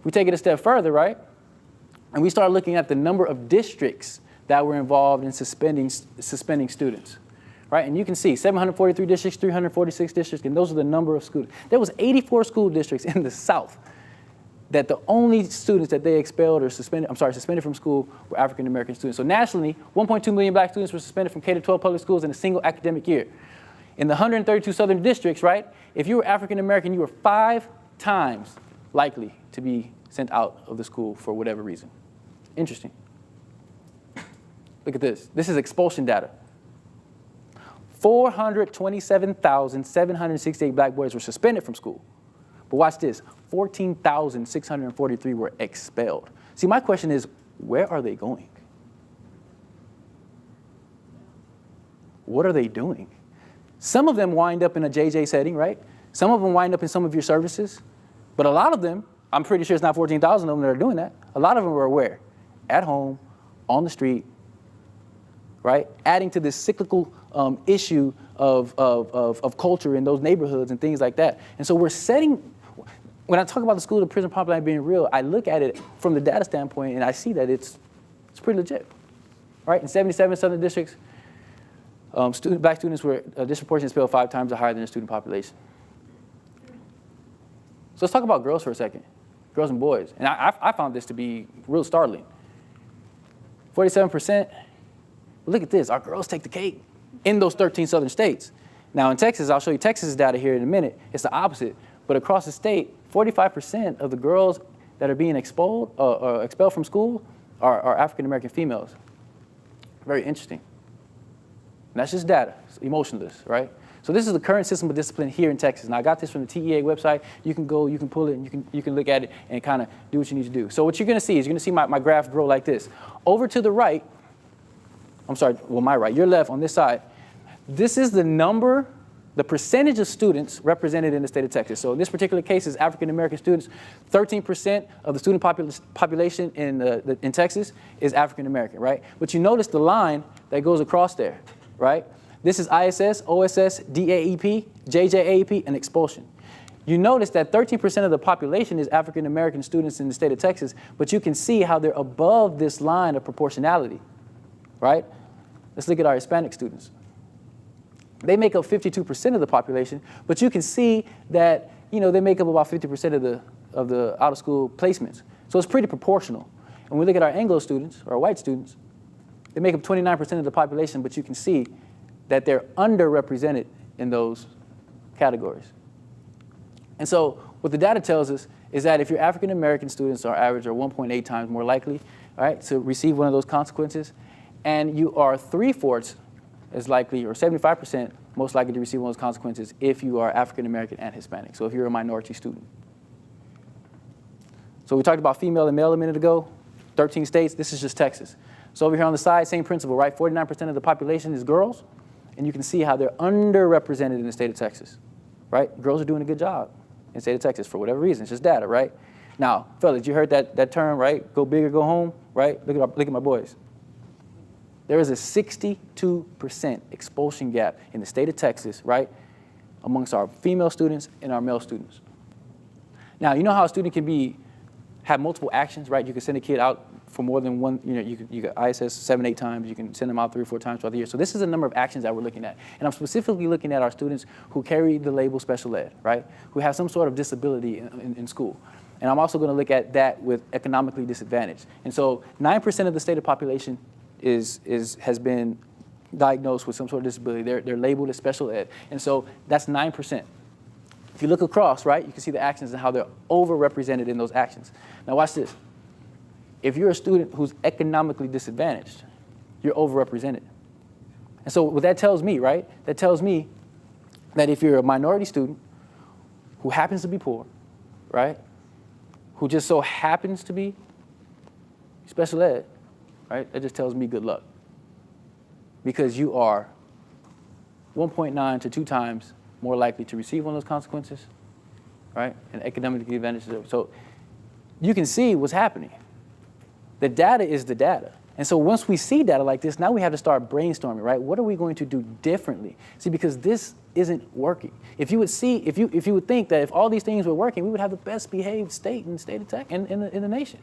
we take it a step further, right, and we start looking at the number of districts that were involved in suspending students, right? And you can see 743 districts, 346 districts, and those are the number of students. There was 84 school districts in the South that the only students that they expelled or suspended from school were African-American students. So nationally, 1.2 million black students were suspended from K-12 public schools in a single academic year. In the 132 southern districts, right, if you were African-American, you were 5 times likely to be sent out of the school for whatever reason. Interesting. Look at this. This is expulsion data. 427,768 black boys were suspended from school. But watch this. 14,643 were expelled. See, my question is, where are they going? What are they doing? Some of them wind up in a JJ setting, right? Some of them wind up in some of your services. But a lot of them, I'm pretty sure it's not 14,000 of them that are doing that. A lot of them are where? At home, on the street, right? Adding to this cyclical issue of culture in those neighborhoods and things like that. And so we're setting, when I talk about the school to prison pipeline being real, I look at it from the data standpoint and I see that it's pretty legit, right? In 77 southern districts, black students were disproportionately expelled 5 times higher than the student population. So let's talk about girls for a second, girls and boys. And I found this to be real startling. 47%. Look at this, our girls take the cake in those 13 southern states. Now in Texas, I'll show you Texas data here in a minute, it's the opposite. But across the state, 45% of the girls that are being expelled from school are African-American females. Very interesting. And that's just data, it's emotionless, right? So this is the current system of discipline here in Texas. And I got this from the TEA website. You can go, you can pull it, and you can look at it and kind of do what you need to do. So what you're gonna see is you're gonna see my graph grow like this. Over to the right, my right, your left on this side, this is the number, the percentage of students represented in the state of Texas. So in this particular case is African-American students. 13% of the student population in Texas is African-American, right? But you notice the line that goes across there, right? This is ISS, OSS, DAEP, JJAEP, and expulsion. You notice that 13% of the population is African-American students in the state of Texas, but you can see how they're above this line of proportionality, right? Let's look at our Hispanic students. They make up 52% of the population, but you can see that, you know, they make up about 50% of the out-of-school placements. So it's pretty proportional. And when we look at our Anglo students, or our white students, they make up 29% of the population, but you can see that they're underrepresented in those categories. And so what the data tells us is that if your African-American students are average or 1.8 times more likely, all right, to receive one of those consequences, and you are 3/4 as likely, or 75% most likely to receive one of those consequences if you are African-American and Hispanic, so if you're a minority student. So we talked about female and male a minute ago, 13 states, this is just Texas. So over here on the side, same principle, right? 49% of the population is girls, and you can see how they're underrepresented in the state of Texas, right? Girls are doing a good job in the state of Texas for whatever reason, it's just data, right? Now, fellas, you heard that term, right? Go big or go home, right? Look at my boys. There is a 62% expulsion gap in the state of Texas, right, amongst our female students and our male students. Now, you know how a student can have multiple actions, right? You can send a kid out for more than one, you know, you can ISS 7, 8 times, you can send them out 3 or 4 times throughout the year. So this is a number of actions that we're looking at. And I'm specifically looking at our students who carry the label special ed, right? Who have some sort of disability in school. And I'm also gonna look at that with economically disadvantaged. And so 9% of the state of population has been diagnosed with some sort of disability. They're labeled as special ed. And so that's 9%. If you look across, right, you can see the actions and how they're overrepresented in those actions. Now watch this. If you're a student who's economically disadvantaged, you're overrepresented. And so what that tells me, right, that tells me that if you're a minority student who happens to be poor, right, who just so happens to be special ed, right, that just tells me good luck. Because you are 1.9 to 2 times more likely to receive one of those consequences, right, and economically advantaged. So you can see what's happening. The data is the data. And so once we see data like this, now we have to start brainstorming, right? What are we going to do differently? See, because this isn't working. If you would think that if all these things were working, we would have the best behaved state in the nation.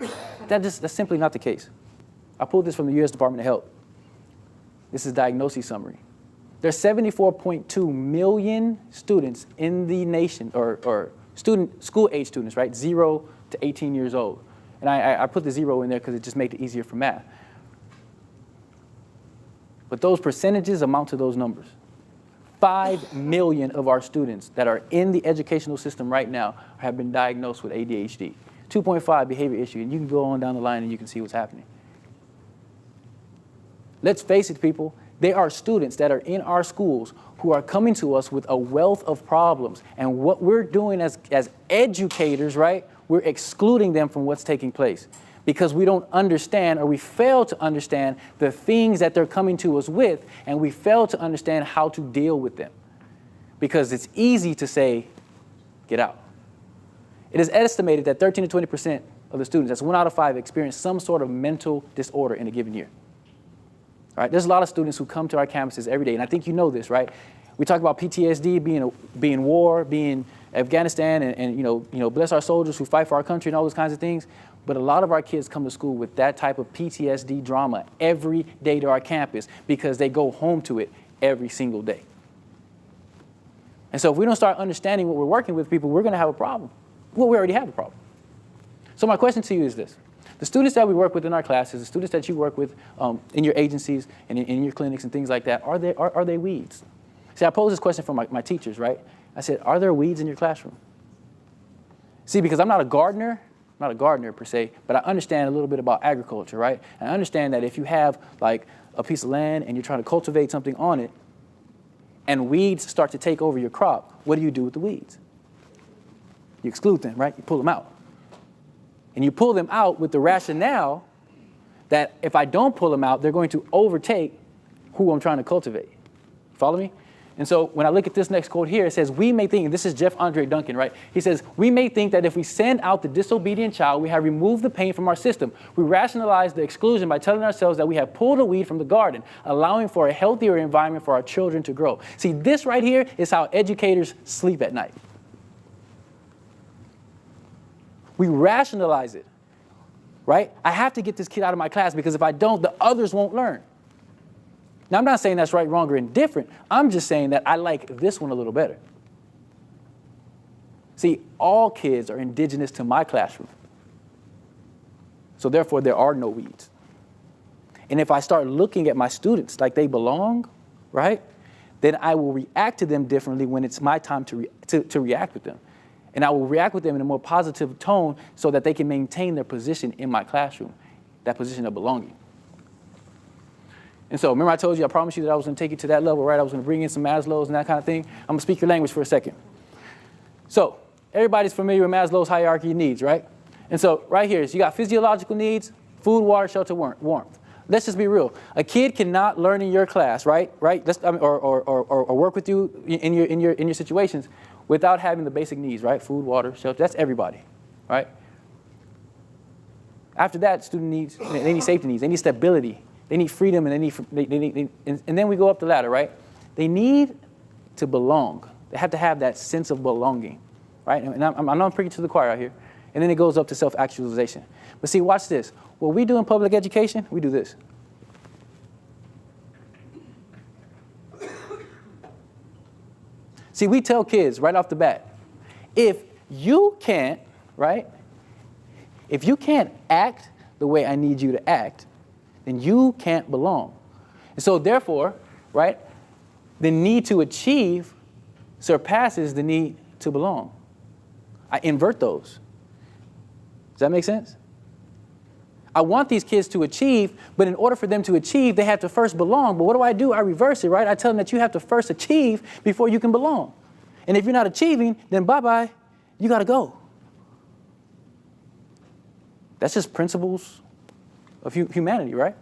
That's simply not the case. I pulled this from the U.S. Department of Health. This is diagnosis summary. There's 74.2 million students in the nation, or school-age students, right? 0 to 18 years old. And I put the 0 in there because it just made it easier for math. But those percentages amount to those numbers. 5 million of our students that are in the educational system right now have been diagnosed with ADHD. 2.5 behavior issue, and you can go on down the line and you can see what's happening. Let's face it, people, there are students that are in our schools who are coming to us with a wealth of problems. And what we're doing as educators, right, we're excluding them from what's taking place because we don't understand, or we fail to understand the things that they're coming to us with, and we fail to understand how to deal with them. Because it's easy to say, get out. It is estimated that 13 to 20% of the students, that's 1 out of 5, experience some sort of mental disorder in a given year. Right? There's a lot of students who come to our campuses every day, and I think you know this, right? We talk about PTSD being war, being Afghanistan, and you know, bless our soldiers who fight for our country and all those kinds of things. But a lot of our kids come to school with that type of PTSD drama every day to our campus because they go home to it every single day. And so if we don't start understanding what we're working with, people, we're going to have a problem. Well, we already have a problem. So my question to you is this. The students that we work with in our classes, the students that you work with in your agencies and in your clinics and things like that, are they weeds? See, I posed this question for my teachers, right? I said, are there weeds in your classroom? See, because I'm not a gardener per se, but I understand a little bit about agriculture, right? And I understand that if you have like a piece of land and you're trying to cultivate something on it, and weeds start to take over your crop, what do you do with the weeds? You exclude them, right? You pull them out. And you pull them out with the rationale that if I don't pull them out, they're going to overtake who I'm trying to cultivate. Follow me? And so when I look at this next quote here, it says, we may think, and this is Jeff Andre Duncan, right? He says, we may think that if we send out the disobedient child, we have removed the pain from our system. We rationalize the exclusion by telling ourselves that we have pulled a weed from the garden, allowing for a healthier environment for our children to grow. See, this right here is how educators sleep at night. We rationalize it, right? I have to get this kid out of my class because if I don't, the others won't learn. Now, I'm not saying that's right, wrong, or indifferent. I'm just saying that I like this one a little better. See, all kids are indigenous to my classroom. So therefore, there are no weeds. And if I start looking at my students like they belong, right, then I will react to them differently when it's my time to react with them. And I will react with them in a more positive tone so that they can maintain their position in my classroom, that position of belonging. And so remember I told you, I promised you that I was going to take you to that level, right? I was going to bring in some Maslow's and that kind of thing. I'm going to speak your language for a second. So everybody's familiar with Maslow's hierarchy of needs, right? And so right here, so you got physiological needs, food, water, shelter, warmth. Let's just be real. A kid cannot learn in your class, right? Or work with you in your situations without having the basic needs, right? Food, water, shelter. That's everybody, right? After that, student needs, they need safety needs. They need stability. They need freedom, and and then we go up the ladder, right? They need to belong. They have to have that sense of belonging, right? And I'm preaching to the choir out here. And then it goes up to self-actualization. But see, watch this. What we do in public education, we do this. See, we tell kids right off the bat, if you can't, right? If you can't act the way I need you to act, then you can't belong. And so therefore, right, the need to achieve surpasses the need to belong. I invert those. Does that make sense? I want these kids to achieve, but in order for them to achieve, they have to first belong. But what do? I reverse it, right? I tell them that you have to first achieve before you can belong. And if you're not achieving, then bye-bye, you got to go. That's just principles of humanity, right?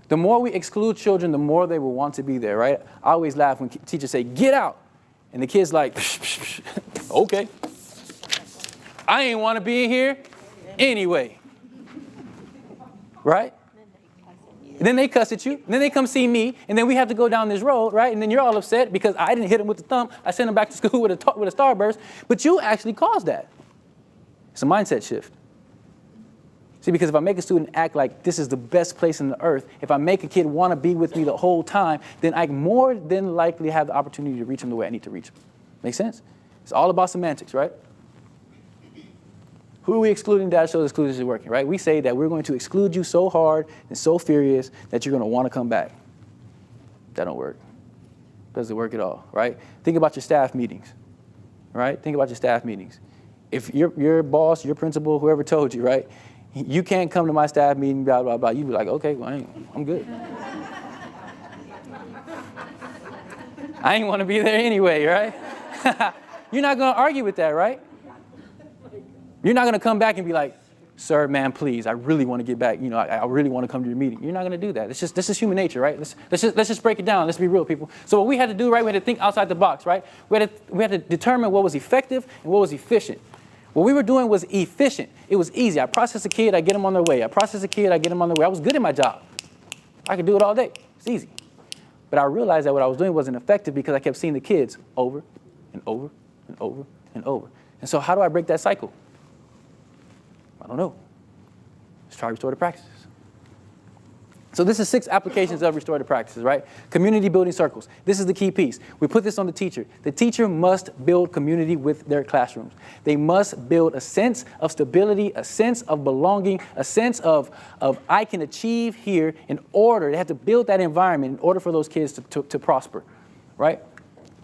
The more we exclude children, the more they will want to be there, right? I always laugh when teachers say, get out. And the kid's like, okay. I ain't want to be in here anyway. Right? And then they cuss at you, and then they come see me, and then we have to go down this road, right? And then you're all upset because I didn't hit them with the thumb. I sent them back to school with a starburst, but you actually caused that. It's a mindset shift. See, because if I make a student act like this is the best place on the earth, if I make a kid want to be with me the whole time, then I more than likely have the opportunity to reach them the way I need to reach them. Make sense? It's all about semantics, right? Who are we excluding? Data shows exclusion is working, right? We say that we're going to exclude you so hard and so furious that you're going to want to come back. That don't work. Doesn't work at all, right? Think about your staff meetings, right? Think about your staff meetings. If your boss, your principal, whoever told you, right, you can't come to my staff meeting, blah, blah, blah, you'd be like, okay, well, I'm good. I ain't want to be there anyway, right? You're not going to argue with that, right? You're not going to come back and be like, sir, man, please, I really want to get back. I really want to come to your meeting. You're not going to do that. This is human nature, right? Let's just break it down. Let's be real, people. So what we had to do, right, we had to think outside the box, right? We had to determine what was effective and what was efficient. What we were doing was efficient. It was easy. I process a kid, I get them on their way. I process a kid, I get them on their way. I was good at my job. I could do it all day. It's easy. But I realized that what I was doing wasn't effective because I kept seeing the kids over and over and over and over. And so how do I break that cycle? I don't know. Let's try restorative practices. So this is 6 applications of restorative practices, right? Community building circles. This is the key piece. We put this on the teacher. The teacher must build community with their classrooms. They must build a sense of stability, a sense of belonging, a sense of I can achieve here in order. They have to build that environment in order for those kids to prosper, right?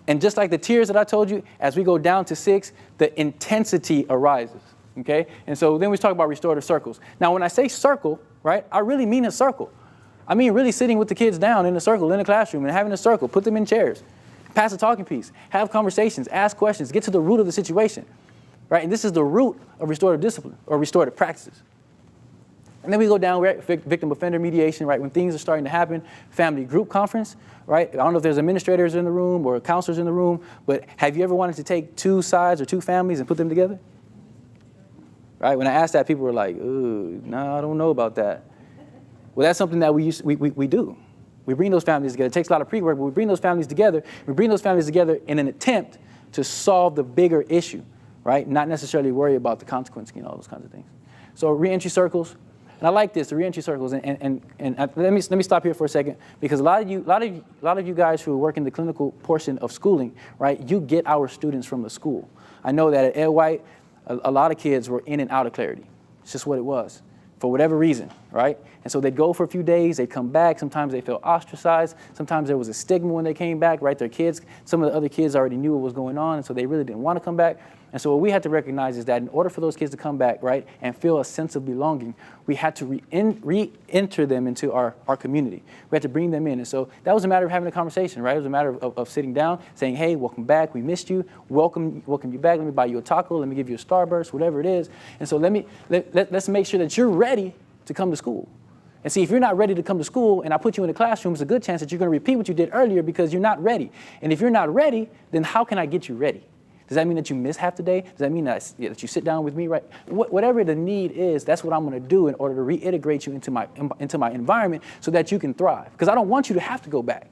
And just like the tiers that I told you, as we go down to 6, the intensity arises. Okay? And so then we talk about restorative circles. Now, when I say circle, right, I really mean a circle. I mean really sitting with the kids down in a circle in the classroom and having a circle, put them in chairs, pass a talking piece, have conversations, ask questions, get to the root of the situation, right? And this is the root of restorative discipline or restorative practices. And then we go down, we're at victim offender mediation, right? When things are starting to happen, family group conference, right? I don't know if there's administrators in the room or counselors in the room, but have you ever wanted to take 2 sides or 2 families and put them together? Right? When I asked that, people were like, ooh, no, I don't know about that. Well, that's something that we do. We bring those families together. It takes a lot of pre-work, but we bring those families together. We bring those families together in an attempt to solve the bigger issue, right? Not necessarily worry about the consequence and all those kinds of things. So reentry circles, and I like this, the reentry circles. And let me stop here for a second, because a lot of you guys who work in the clinical portion of schooling, right? You get our students from the school. I know that at Ed White, a lot of kids were in and out of Clarity. It's just what it was, for whatever reason, right? And so they'd go for a few days, they'd come back. Sometimes they felt ostracized. Sometimes there was a stigma when they came back, right? Their kids, some of the other kids already knew what was going on, and so they really didn't want to come back. And so what we had to recognize is that in order for those kids to come back, right, and feel a sense of belonging, we had to re-enter them into our community. We had to bring them in. And so that was a matter of having a conversation, right? It was a matter of sitting down, saying, hey, welcome back. We missed you. Welcome you back. Let me buy you a taco. Let me give you a Starburst, whatever it is. And so let's make sure that you're ready to come to school. And see, if you're not ready to come to school and I put you in the classroom, it's a good chance that you're going to repeat what you did earlier because you're not ready. And if you're not ready, then how can I get you ready? Does that mean that you miss half the day? Does that mean that you sit down with me, right? Whatever the need is, that's what I'm going to do in order to reintegrate you into my environment so that you can thrive. Because I don't want you to have to go back.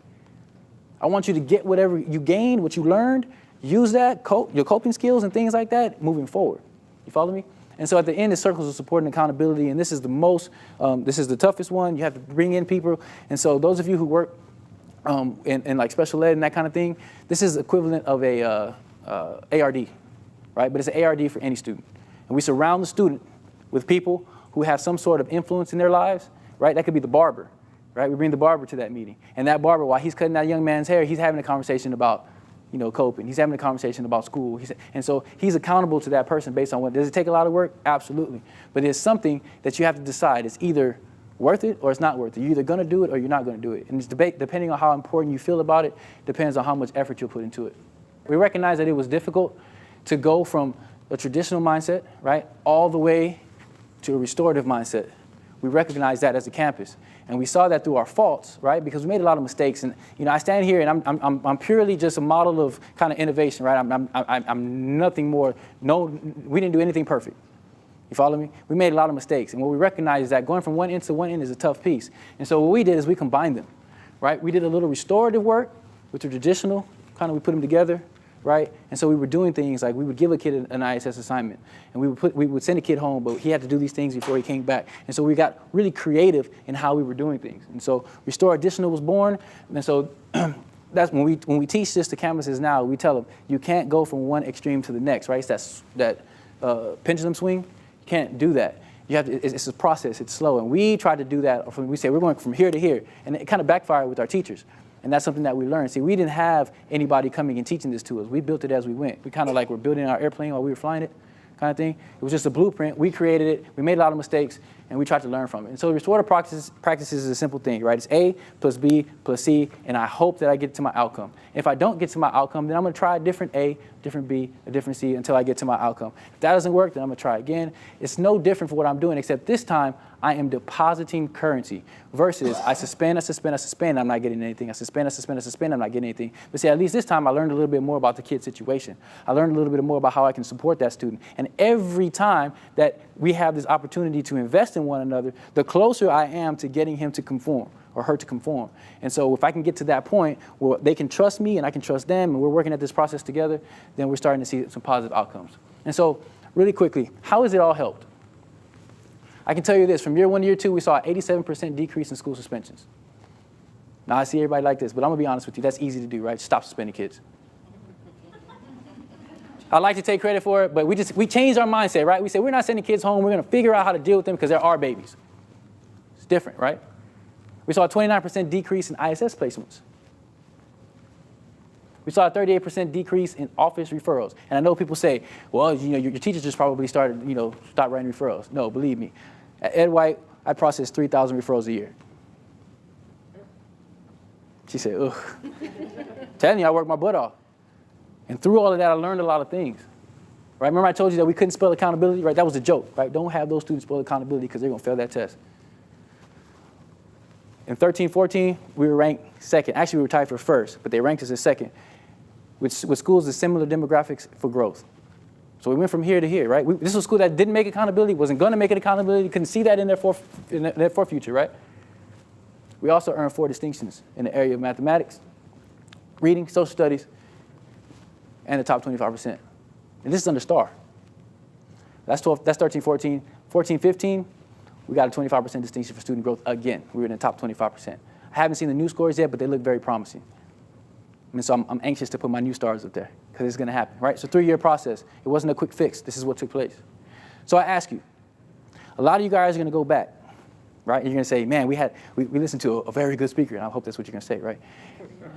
I want you to get whatever you gained, what you learned, use that, your coping skills and things like that moving forward. You follow me? And so at the end, it's circles of support and accountability, and this is this is the toughest one. You have to bring in people. And so those of you who work in like special ed and that kind of thing, this is equivalent of a ARD, right? But it's an ARD for any student. And we surround the student with people who have some sort of influence in their lives, right? That could be the barber, right? We bring the barber to that meeting. And that barber, while he's cutting that young man's hair, he's having a conversation about, coping. He's having a conversation about school. And so he's accountable to that person based on does it take a lot of work? Absolutely. But it's something that you have to decide. It's either worth it or it's not worth it. You're either going to do it or you're not going to do it. And it's depending on how important you feel about it, depends on how much effort you'll put into it. We recognize that it was difficult to go from a traditional mindset, right, all the way to a restorative mindset. We recognize that as a campus. And we saw that through our faults, right? Because we made a lot of mistakes. And I stand here and I'm purely just a model of kind of innovation, right? I'm nothing more. No, we didn't do anything perfect. You follow me? We made a lot of mistakes. And what we recognize is that going from one end to one end is a tough piece. And so what we did is we combined them, right? We did a little restorative work with the traditional, kind of we put them together, right? And so we were doing things like we would give a kid an ISS assignment, and we would send a kid home, but he had to do these things before he came back. And so we got really creative in how we were doing things. And so Restore Additional was born. And so that's when we teach this to campuses now, we tell them you can't go from one extreme to the next, right? It's that pendulum swing. You can't do that. You have to, it's a process. It's slow. And we try to do that. We say we're going from here to here, and it kind of backfired with our teachers. And that's something that we learned. See, we didn't have anybody coming and teaching this to us. We built it as we went. We kind of like were building our airplane while we were flying it, kind of thing. It was just a blueprint. We created it. We made a lot of mistakes, and we tried to learn from it. And so restorative practices is a simple thing, right? It's A plus B plus C, and I hope that I get to my outcome. If I don't get to my outcome, then I'm going to try a different A, different B, a different C until I get to my outcome. If that doesn't work, then I'm going to try again. It's no different for what I'm doing, except this time I am depositing currency versus I suspend, I'm not getting anything. I suspend, I'm not getting anything. But see, at least this time I learned a little bit more about the kid's situation. I learned a little bit more about how I can support that student. And every time that we have this opportunity to invest in one another, the closer I am to getting him to conform or her to conform. And so if I can get to that point where they can trust me and I can trust them and we're working at this process together, then we're starting to see some positive outcomes. And so really quickly, how has it all helped? I can tell you this, from year 1 to year 2, we saw an 87% decrease in school suspensions. Now, I see everybody like this, but I'm going to be honest with you. That's easy to do, right? Stop suspending kids. I like to take credit for it, but we changed our mindset, right? We said, we're not sending kids home. We're going to figure out how to deal with them because they're our babies. It's different, right? We saw a 29% decrease in ISS placements. We saw a 38% decrease in office referrals. And I know people say, well, your teachers just probably stop writing referrals. No, believe me. At Ed White, I process 3,000 referrals a year. She said, ugh. Telling you, I worked my butt off. And through all of that, I learned a lot of things. Right? Remember I told you that we couldn't spell accountability? Right? That was a joke. Right? Don't have those students spell accountability because they're going to fail that test. In 13-14, we were ranked second. Actually, we were tied for first, but they ranked us as second with schools with similar demographics for growth. So we went from here to here, right? This was a school that didn't make accountability, wasn't going to make it accountability, couldn't see that in their for future, right? We also earned 4 distinctions in the area of mathematics, reading, social studies, and the top 25%. And this is under STAR. That's 13-14. 14-15, we got a 25% distinction for student growth again. We were in the top 25%. I haven't seen the new scores yet, but they look very promising. And so I'm anxious to put my new stars up there because it's going to happen, right? It's a 3-year process. It wasn't a quick fix. This is what took place. So I ask you, a lot of you guys are going to go back, right? And you're going to say, man, we listened to a very good speaker, and I hope that's what you're going to say, right?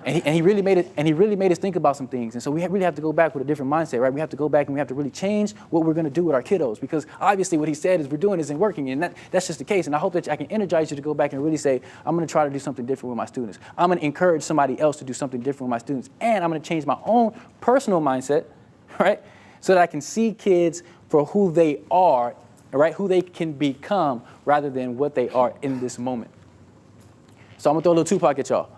And he really made us think about some things. And so we really have to go back with a different mindset, right? We have to go back and we have to really change what we're going to do with our kiddos because obviously what he said is we're doing isn't working, and that's just the case. And I hope that I can energize you to go back and really say, I'm going to try to do something different with my students. I'm going to encourage somebody else to do something different with my students, and I'm going to change my own personal mindset, right? So that I can see kids for who they are, right? Who they can become rather than what they are in this moment. So I'm going to throw a little Tupac at y'all.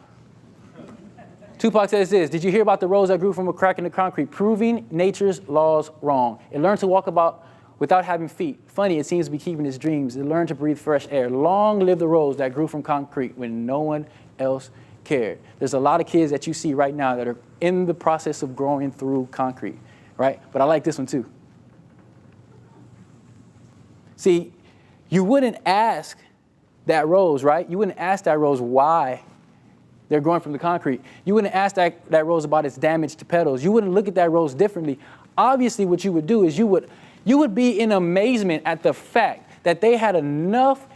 Tupac says this, did you hear about the rose that grew from a crack in the concrete, proving nature's laws wrong? It learned to walk about without having feet. Funny, it seems to be keeping its dreams. It learned to breathe fresh air. Long live the rose that grew from concrete when no one else cared. There's a lot of kids that you see right now that are in the process of growing through concrete, right? But I like this one too. See, you wouldn't ask that rose, right? You wouldn't ask that rose why they're growing from the concrete. You wouldn't ask that rose about its damaged petals. You wouldn't look at that rose differently. Obviously, what you would do is you would be in amazement at the fact that they had enough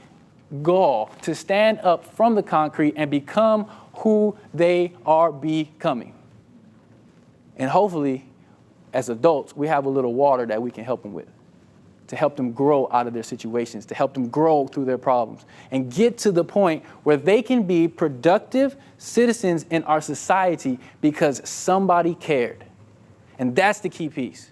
gall to stand up from the concrete and become who they are becoming. And hopefully, as adults, we have a little water that we can help them with, to help them grow out of their situations, to help them grow through their problems, and get to the point where they can be productive citizens in our society because somebody cared. And that's the key piece.